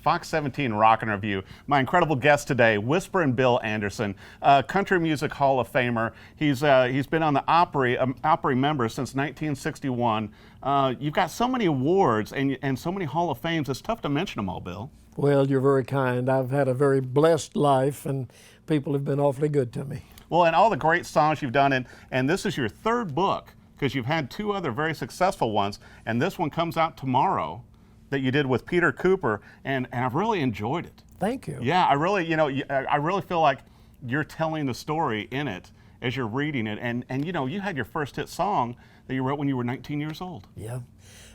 Fox 17 Rockin' Review. My incredible guest today, Whisperin Bill Anderson, Country Music Hall of Famer. He's been on the Opry member since 1961. You've got so many awards and so many Hall of Fames, it's tough to mention them all, Bill. Well, you're very kind. I've had a very blessed life, and people have been awfully good to me. Well, and all the great songs you've done, and this is your third book, because you've had two other very successful ones, and this one comes out tomorrow that you did with Peter Cooper, and I've really enjoyed it. Thank you. Yeah, I really feel like you're telling the story in it as you're reading it, and you had your first hit song that you wrote when you were 19 years old. Yeah.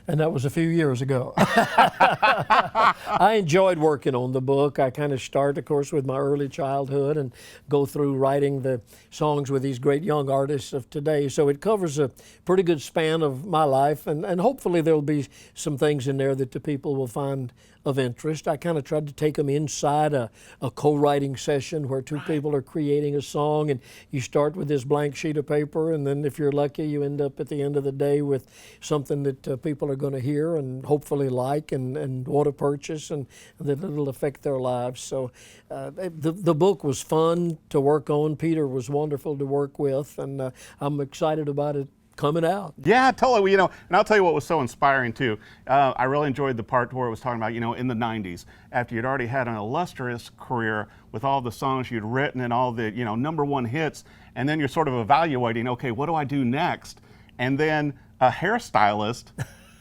And that was a few years ago. I enjoyed working on the book. I kind of start, of course, with my early childhood and go through writing the songs with these great young artists of today. So it covers a pretty good span of my life, and hopefully there'll be some things in there that the people will find of interest. I kind of tried to take them inside a co-writing session where two people are creating a song, and you start with this blank sheet of paper, and then if you're lucky, you end up at the end of the day with something that people are going to hear and hopefully like and want to purchase, and that it'll affect their lives. So the book was fun to work on. Peter was wonderful to work with, and I'm excited about it coming out. Yeah, totally. And I'll tell you what was so inspiring too. I really enjoyed the part where it was talking about, in the 90s, after you'd already had an illustrious career with all the songs you'd written and all the, #1 hits, and then you're sort of evaluating, okay, what do I do next? And then a hairstylist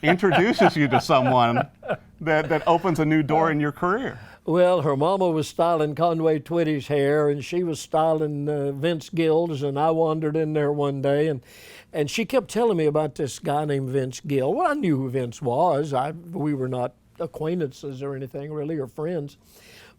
introduces you to someone that opens a new door in your career. Well, her mama was styling Conway Twitty's hair, and she was styling Vince Gill's, and I wandered in there one day, and she kept telling me about this guy named Vince Gill. Well, I knew who Vince was. We were not acquaintances or anything, really, or friends.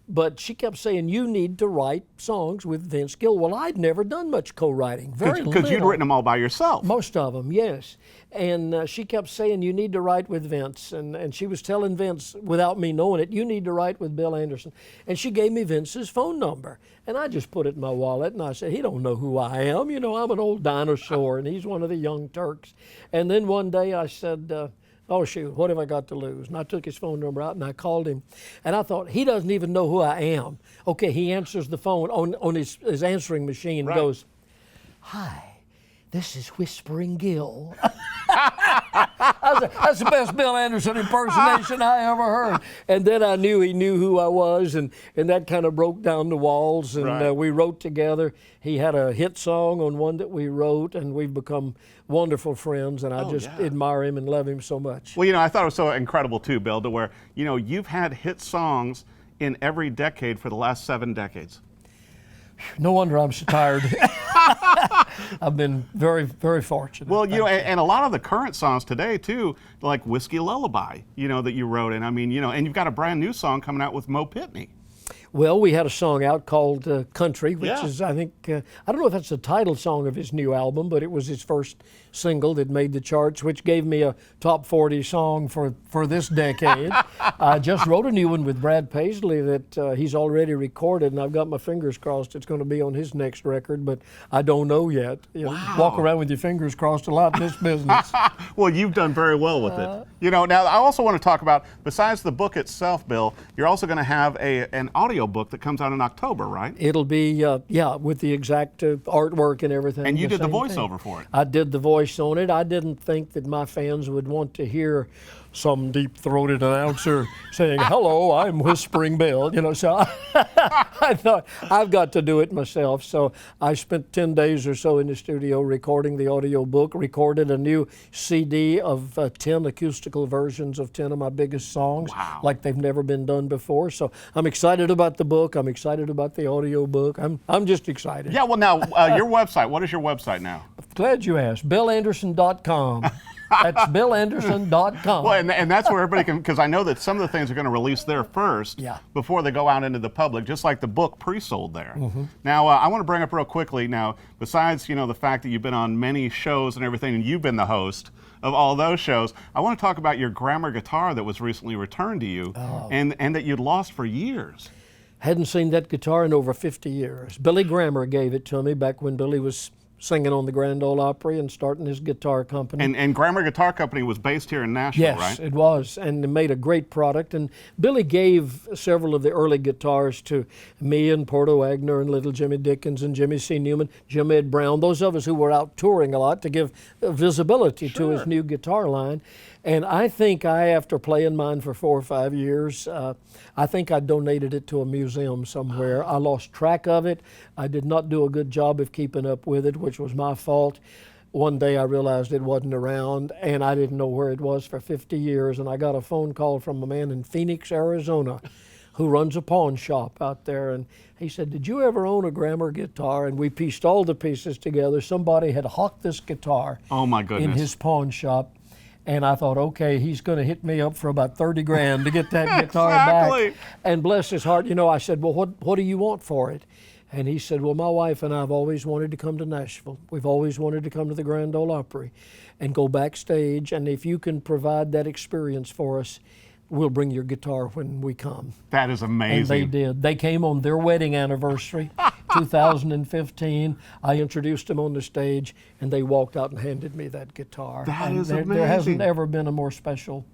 But she kept saying, you need to write songs with Vince Gill. Well, I'd never done much co-writing, very little. Because you'd written them all by yourself. Most of them, yes. And she kept saying, you need to write with Vince. And she was telling Vince, without me knowing it, you need to write with Bill Anderson. And she gave me Vince's phone number. And I just put it in my wallet, and I said, he don't know who I am. I'm an old dinosaur, and he's one of the young Turks. And then one day I said, oh, shoot, what have I got to lose? And I took his phone number out and I called him. And I thought, he doesn't even know who I am. Okay, he answers the phone on his answering machine and goes, hi, this is Whisperin Gill. That's the best Bill Anderson impersonation I ever heard. And then I knew he knew who I was, and that kind of broke down the walls, and we wrote together. He had a hit song on one that we wrote, and we've become wonderful friends, and I just admire him and love him so much. Well, I thought it was so incredible too, Bill, to where, you've had hit songs in every decade for the last 7 decades. No wonder I'm so tired. I've been very, very fortunate. Well, and a lot of the current songs today too, like Whiskey Lullaby, that you wrote, and and you've got a brand new song coming out with Mo Pitney. Well, we had a song out called Country, which is, I think, I don't know if that's the title song of his new album, but it was his first single that made the charts, which gave me a top 40 song for this decade. I just wrote a new one with Brad Paisley that he's already recorded, and I've got my fingers crossed it's going to be on his next record, but I don't know yet. Walk around with your fingers crossed a lot in this business. Well, you've done very well with it. Now I also want to talk about, besides the book itself, Bill, you're also going to have an audio book that comes out in October, right? It'll be, with the exact artwork and everything. And you did the voiceover for it. I did the voice on it. I didn't think that my fans would want to hear some deep-throated announcer saying, hello, I'm Whisperin Bill, so I thought, I've got to do it myself. So I spent 10 days or so in the studio recording the audio book, recorded a new CD of 10 acoustical versions of 10 of my biggest songs, like they've never been done before. So I'm excited about the book. I'm excited about the audio book. I'm just excited. Yeah, well now, your website, what is your website now? Glad you asked, BillAnderson.com. That's BillAnderson.com. Well, and that's where everybody can, because I know that some of the things are going to release there first before they go out into the public, just like the book pre-sold there. Now, I want to bring up real quickly now, besides, the fact that you've been on many shows and everything, and you've been the host of all those shows, I want to talk about your Grammar guitar that was recently returned to you and that you'd lost for years. Hadn't seen that guitar in over 50 years. Billy Grammer gave it to me back when Billy was singing on the Grand Ole Opry and starting his guitar company. And Grammar Guitar Company was based here in Nashville, Yes, right? it was, and it made a great product. And Billy gave several of the early guitars to me and Porto Wagner and Little Jimmy Dickens and Jimmy C. Newman, Jim Ed Brown, those of us who were out touring a lot to give visibility to his new guitar line. And I think after playing mine for 4 or 5 years, I think I donated it to a museum somewhere. I lost track of it. I did not do a good job of keeping up with it, which was my fault. One day I realized it wasn't around, and I didn't know where it was for 50 years. And I got a phone call from a man in Phoenix, Arizona, who runs a pawn shop out there. And he said, "Did you ever own a Grammar guitar?" And we pieced all the pieces together. Somebody had hawked this guitar Oh my goodness. in his pawn shop. And I thought, okay, he's going to hit me up for about 30 grand to get that guitar Exactly. back. And bless his heart, you know, I said, well, what do you want for it? And he said, well, my wife and I have always wanted to come to Nashville. We've always wanted to come to the Grand Ole Opry and go backstage. And if you can provide that experience for us, we'll bring your guitar when we come. That is amazing. And they did. They came on their wedding anniversary, 2015. I introduced them on the stage, and they walked out and handed me that guitar. That And is there amazing. hasn't ever been a more special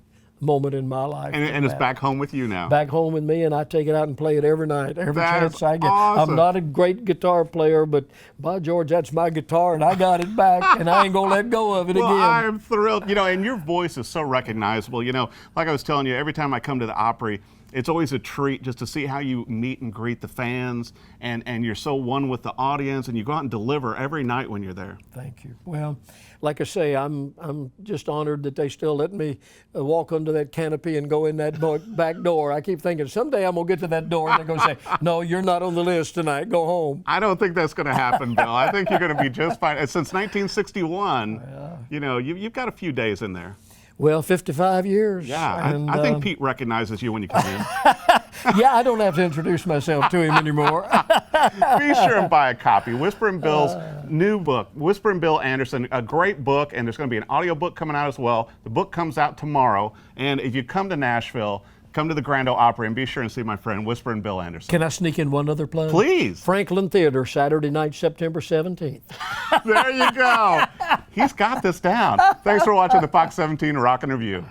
moment in my life. And it's that. back home with you now. Back home with me, and I take it out and play it every night, every That chance is I get. awesome. I'm not a great guitar player, but by George, that's my guitar, and I got it back, and I ain't gonna let go of it Well, again. I am thrilled. You know, and your voice is so recognizable. You know, like I was telling you, every time I come to the Opry, it's always a treat just to see how you meet and greet the fans, and you're so one with the audience, and you go out and deliver every night when you're there. Thank you. Well, like I say, I'm just honored that they still let me walk under that canopy and go in that back door. I keep thinking someday I'm gonna get to that door and they're gonna say, "No, you're not on the list tonight. Go home." I don't think that's going to happen, Bill. I think you're going to be just fine. And since 1961, you know, you've got a few days in there. Well, 55 years. Yeah, and, I think Pete recognizes you when you come in. yeah, I don't have to introduce myself to him anymore. Be sure and buy a copy. Whisperin Bill's new book, Whisperin Bill Anderson, a great book, and there's going to be an audiobook coming out as well. The book comes out tomorrow, and if you come to Nashville, come to the Grand Ole Opry and be sure and see my friend Whisperin Bill Anderson. Can I sneak in one other plug? Please. Franklin Theater, Saturday night, September 17th. There you go. He's got this down. Thanks for watching the Fox 17 Rock and Review.